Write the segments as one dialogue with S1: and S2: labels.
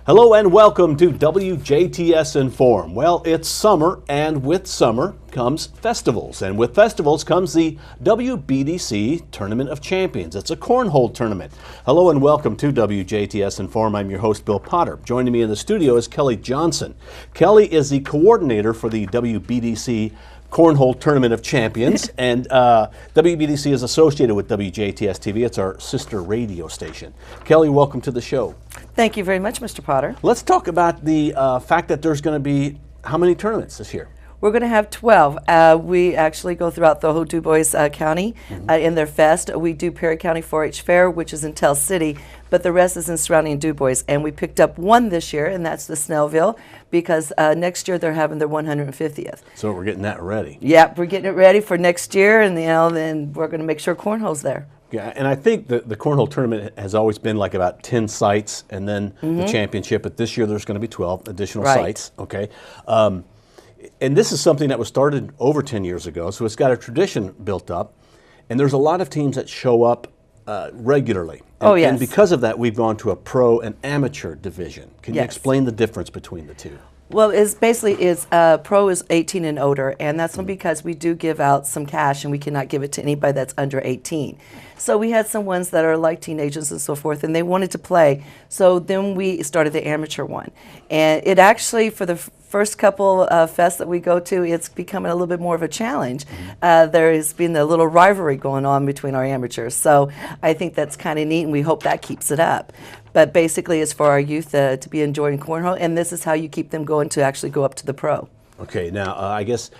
S1: Hello and welcome to WJTS in.form. Well, it's summer, and with summer comes festivals, and with festivals comes the WBDC Tournament of Champions. It's a cornhole tournament. Hello and welcome to WJTS in.form. I'm your host, Bill Potter. Joining me in the studio is Kelly Johnson. Kelly is the coordinator for the WBDC Cornhole Tournament of Champions, and WBDC is associated with WJTS TV. It's our sister radio station. Kelly, welcome to the show.
S2: Thank you very much, Mr. Potter.
S1: Let's talk about the fact that there's going to be how many tournaments this year?
S2: We're going to have 12. We actually go throughout the whole Du Bois County in their fest. We do Perry County 4-H Fair, which is in Tell City, but the rest is in surrounding Du Bois. And we picked up one this year, and that's the Snellville, because next year they're having their 150th.
S1: So we're getting that ready.
S2: Yeah, we're getting it ready for next year, and then we're going to make sure cornhole's there.
S1: Yeah, and I think the Cornhole Tournament has always been like about 10 sites and then the championship, but this year there's going to be 12 additional sites. Okay. And this is something that was started over 10 years ago, so it's got a tradition built up, and there's a lot of teams that show up regularly. And, and because of that, we've gone to a pro and amateur division. Can you explain the difference between the two?
S2: Well, pro is 18 and older, and that's because we do give out some cash, and we cannot give it to anybody that's under 18. So we had some ones that are like teenagers and so forth, and they wanted to play. So then we started the amateur one, and it actually, for the first couple fests that we go to, it's becoming a little bit more of a challenge. There has been a little rivalry going on between our amateurs, so I think that's kind of neat, and we hope that keeps it up. But basically, it's for our youth to be enjoying cornhole, and this is how you keep them going to actually go up to the pro. Okay,
S1: now I guess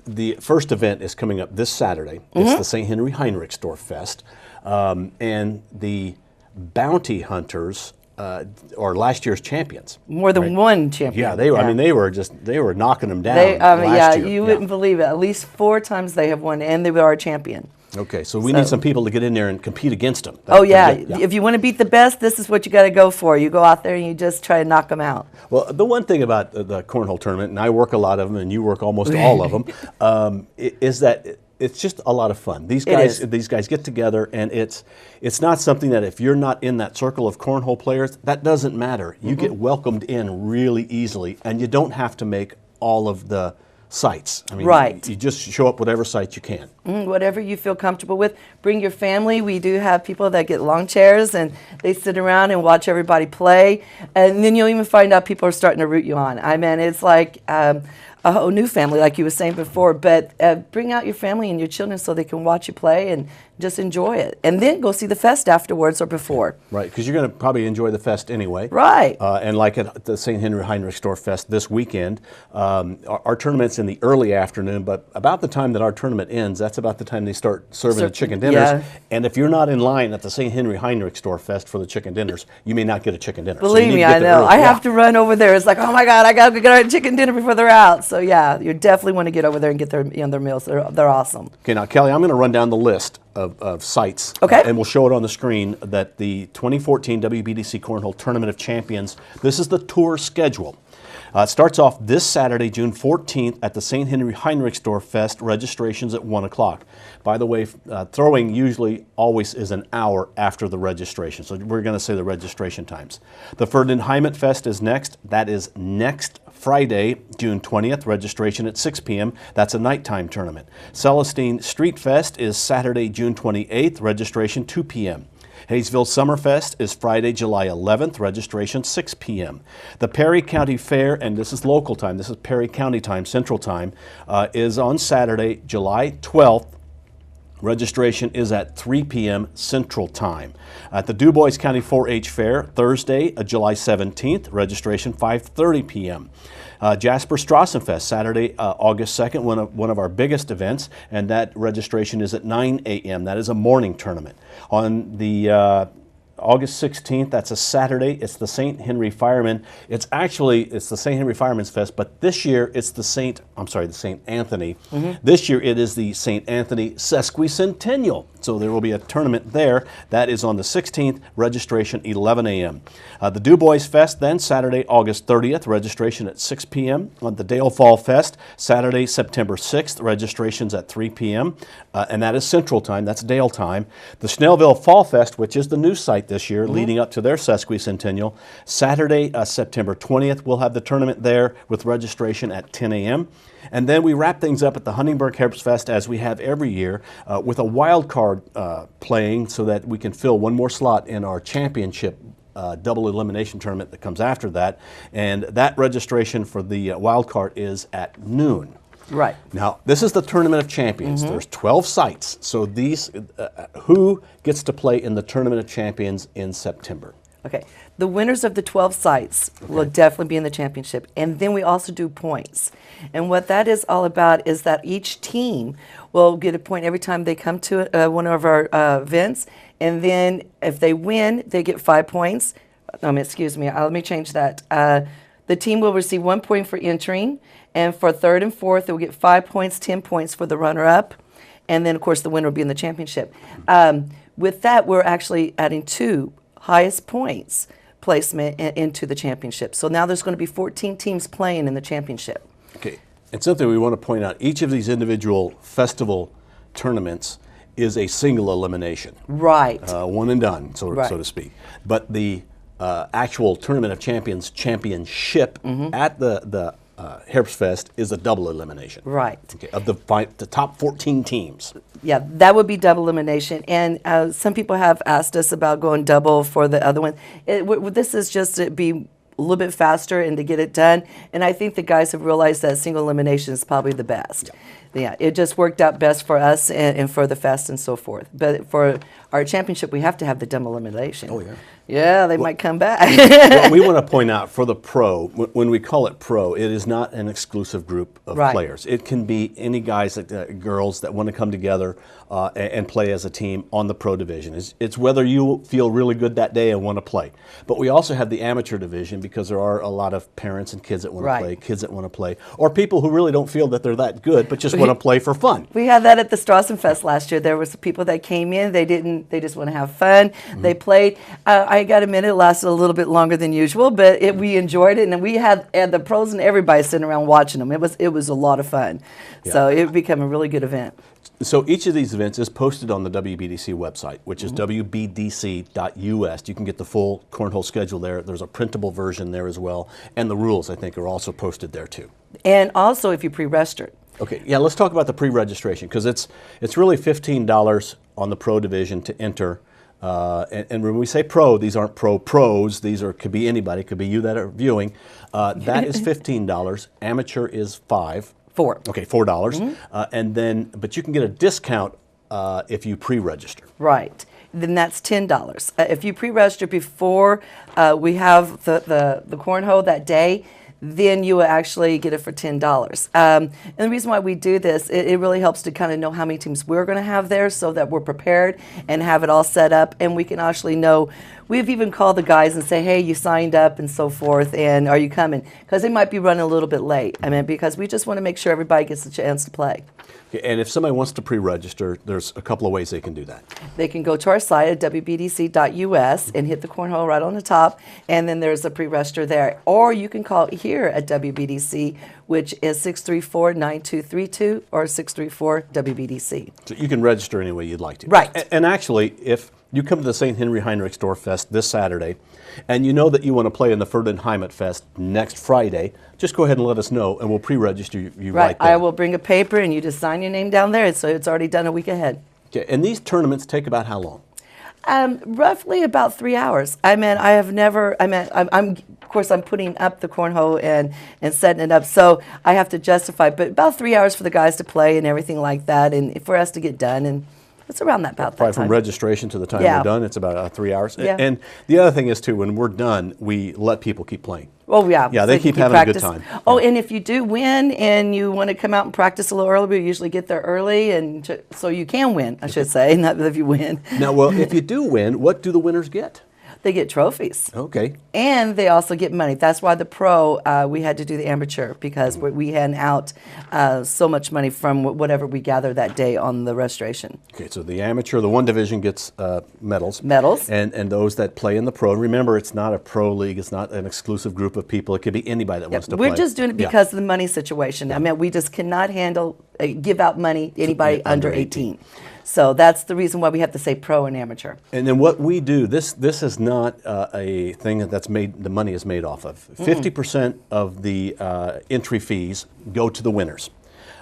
S1: the first event is coming up this Saturday. It's the St. Henry Heinrichsdorf Fest, and the Bounty Hunters are last year's champions.
S2: More than one champion.
S1: Yeah, they were. I mean, they were knocking them down last year.
S2: You wouldn't believe it. At least 4 times they have won, and they were our champion.
S1: Okay, so we need some people to get in there and compete against them.
S2: If you want to beat the best, this is what you got to go for. You go out there and you just try to knock them out.
S1: Well, the one thing about the Cornhole Tournament, and I work a lot of them, and you work almost all of them, is that it's just a lot of fun. These guys get together, and it's not something that if you're not in that circle of cornhole players, that doesn't matter. You get welcomed in really easily, and you don't have to make all of the sites. I mean, you just show up whatever site you can.
S2: Whatever you feel comfortable with. Bring your family. We do have people that get lawn chairs, and they sit around and watch everybody play. And then you'll even find out people are starting to root you on. I mean, it's like a whole new family, like you were saying before. But bring out your family and your children so they can watch you play and just enjoy it. And then go see the fest afterwards or before.
S1: Right, because you're going to probably enjoy the fest anyway.
S2: Right.
S1: And like at the St. Henry Heinrichsdorf Fest this weekend, our tournament's in the early afternoon, but about the time that our tournament ends, that's about the time they start serving the chicken dinners. Yeah. And if you're not in line at the St. Henry Heinrichsdorf Fest for the chicken dinners, you may not get a chicken dinner.
S2: Believe me, I know. I have to run over there. It's like, oh my God, I got to get a chicken dinner before they're out. So yeah, you definitely want to get over there and get their meals. They're awesome.
S1: Okay, now Kelly, I'm going to run down the list of sites, and we'll show it on the screen that the 2014 WBDC Cornhole Tournament of Champions, this is the tour schedule. It starts off this Saturday, June 14th at the St. Henry Heinrichsdorf Fest. Registration's at 1 o'clock. By the way, throwing usually always is an hour after the registration, so we're going to say the registration times. The Ferdinand Heimat Fest is next. That is next Friday, June 20th, registration at 6 p.m. That's a nighttime tournament. Celestine Street Fest is Saturday, June 28th, registration 2 p.m. Hayesville Summerfest is Friday, July 11th, registration 6 p.m. The Perry County Fair, and this is local time, this is Perry County time, Central Time, is on Saturday, July 12th. Registration is at 3 p.m. Central Time. At the Du Bois County 4-H Fair, Thursday, July 17th, registration 5:30 p.m. Jasper Strassenfest, Saturday, August 2nd, one of our biggest events, and that registration is at 9 a.m. That is a morning tournament. On the August 16th, that's a Saturday, it's the St. Henry Firemen. It's the St. Henry Firemen's Fest, but this year it's the St. Anthony. This year it is the St. Anthony Sesquicentennial. So there will be a tournament there. That is on the 16th, registration 11 a.m. The Du Bois Fest then, Saturday, August 30th, registration at 6 p.m. On the Dale Fall Fest, Saturday, September 6th, registration's at 3 p.m. And that is Central Time, that's Dale time. The Snellville Fall Fest, which is the new site site this year, leading up to their sesquicentennial. Saturday, September 20th, we'll have the tournament there with registration at 10 a.m. And then we wrap things up at the Huntingburg Herbstfest, as we have every year, with a wild card playing so that we can fill one more slot in our championship double elimination tournament that comes after that. And that registration for the wild card is at noon.
S2: Right.
S1: Now, this is the Tournament of Champions. There's 12 sites. So these, who gets to play in the Tournament of Champions in September?
S2: Okay. The winners of the 12 sites will definitely be in the championship. And then we also do points. And what that is all about is that each team will get a point every time they come to one of our events. And then if they win, they get 5 points. Excuse me, let me change that. The team will receive 1 point for entering. And for third and fourth, they will get 5 points, 10 points for the runner-up. And then, of course, the winner will be in the championship. With that, we're actually adding 2 highest points placement into the championship. So now there's going to be 14 teams playing in the championship.
S1: Okay. And something we want to point out, each of these individual festival tournaments is a single elimination.
S2: Right.
S1: One and done, so to speak. But the actual Tournament of Champions championship at the Herbstfest is a double elimination. Right. Okay, of the top 14 teams.
S2: Yeah, that would be double elimination. And some people have asked us about going double for the other one. This is just to be a little bit faster and to get it done. And I think the guys have realized that single elimination is probably the best. Yeah, it just worked out best for us and for the fest and so forth. But for our championship, we have to have the double elimination.
S1: Oh, yeah.
S2: Yeah, they might come back.
S1: Well, we want to point out for the pro, when we call it pro, it is not an exclusive group of players. It can be any guys, girls that want to come together and play as a team on the pro division. It's whether you feel really good that day and want to play. But we also have the amateur division because there are a lot of parents and kids that want to play, kids that want to play, or people who really don't feel that they're that good but just want to play for fun.
S2: We had that at the Strassenfest last year. There was people that came in, they just want to have fun. They played. I got to admit it lasted a little bit longer than usual, but we enjoyed it, and we had the pros and everybody sitting around watching them. It was a lot of fun. Yeah. So it became a really good event.
S1: So each of these events is posted on the WBDC website, which is WBDC.us. You can get the full cornhole schedule there. There's a printable version there as well, and the rules, I think, are also posted there too.
S2: And also if you pre-registered.
S1: Okay, yeah, let's talk about the pre-registration, because it's really $15 on the pro division to enter. And when we say pro, these aren't pros. These could be anybody. Could be you that are viewing. That is $15. Amateur is $4. Okay, $4. But you can get a discount if you pre-register.
S2: Right. Then that's $10. If you pre-register before we have the cornhole that day, then you will actually get it for $10. And the reason why we do this, it really helps to kind of know how many teams we're going to have there so that we're prepared and have it all set up, and we can actually know. We've even called the guys and say, hey, you signed up and so forth, and are you coming? Because they might be running a little bit late. Because we just want to make sure everybody gets a chance to play.
S1: Okay, and if somebody wants to pre-register, there's a couple of ways they can do that.
S2: They can go to our site at WBDC.us and hit the cornhole right on the top, and then there's a pre-register there. Or you can call here at WBDC, which is 634-9232 or 634-WBDC.
S1: So you can register any way you'd like to.
S2: Right.
S1: And actually, if you come to the St. Henry Heinrich Store Fest this Saturday, and you know that you want to play in the Ferdinand Heimat Fest next Friday, just go ahead and let us know, and we'll pre-register you right there.
S2: I will bring a paper, and you just sign your name down there, so it's already done a week ahead.
S1: Okay, and these tournaments take about how long?
S2: Roughly about 3 hours. I'm of course I'm putting up the cornhole and setting it up, so I have to justify, but about 3 hours for the guys to play and everything like that, and for us to get done, and it's around that about
S1: Probably
S2: that time.
S1: From registration to the time we're done, it's about 3 hours.
S2: Yeah.
S1: And the other thing is, too, when we're done, we let people keep playing.
S2: Oh, yeah.
S1: Yeah, they keep having
S2: practice.
S1: a good time.
S2: Oh,
S1: yeah.
S2: and if you do win and you want to come out and practice a little early, we usually get there early, and so you can win, I should say, not if you win.
S1: Now, well, if you do win, what do the winners get?
S2: They get trophies.
S1: Okay.
S2: And they also get money. That's why the pro, we had to do the amateur, because we hand out so much money from whatever we gather that day on the registration.
S1: Okay, so the amateur, the one division gets medals.
S2: Medals.
S1: And those that play in the pro, remember, it's not a pro league. It's not an exclusive group of people. It could be anybody that wants to play.
S2: We're just doing it because of the money situation. I mean, we just cannot give out money to anybody under 18. So that's the reason why we have to say pro and amateur.
S1: And then what we do, this is not a thing that's made, the money is made off of. 50% of the entry fees go to the winners.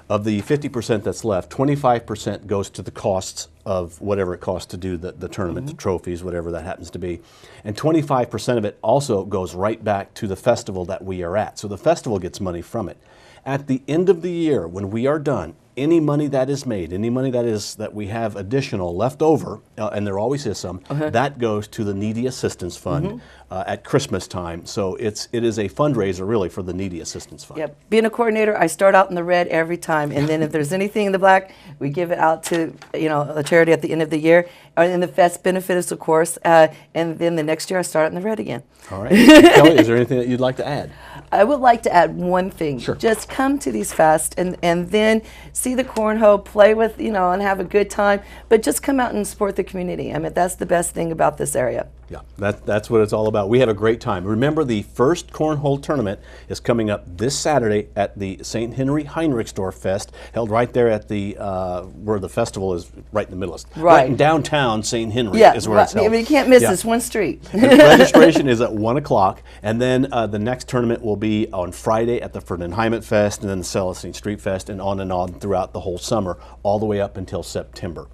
S1: Of the 50% that's left, 25% goes to the costs of whatever it costs to do the tournament, the trophies, whatever that happens to be. And 25% of it also goes right back to the festival that we are at. So the festival gets money from it. At the end of the year, when we are done, any money that is made, any money that we have additional left over, and there always is some, that goes to the Needy Assistance Fund at Christmas time. So it is a fundraiser really for the Needy Assistance Fund.
S2: Yep. Being a coordinator, I start out in the red every time, and then if there's anything in the black, we give it out to a charity at the end of the year, and the fest benefits, of course, and then the next year I start in the red again.
S1: All right. Kelly, is there anything that you'd like to add?
S2: I would like to add one thing.
S1: Sure.
S2: Just come to these fests and then see the cornhole, play with, and have a good time, but just come out and support the community. I mean, that's the best thing about this area.
S1: Yeah, that's what it's all about. We have a great time. Remember, the first Cornhole tournament is coming up this Saturday at the St. Henry Heinrichsdorf Fest, held right there at the where the festival is, right in the middle. Right in downtown St. Henry is where it's held.
S2: I mean, you can't miss this one street.
S1: Registration is at 1 o'clock, and then the next tournament will be on Friday at the Ferdinand Heimat Fest, and then the Celestine Street Fest, and on throughout the whole summer, all the way up until September.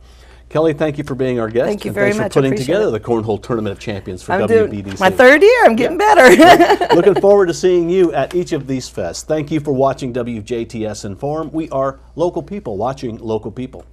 S1: Kelly, thank you for being our guest.
S2: Thank you very much.
S1: Thanks for putting together the Cornhole Tournament of Champions for WBDC.
S2: My third year, I'm getting better.
S1: Looking forward to seeing you at each of these fests. Thank you for watching WJTS Inform. We are local people watching local people.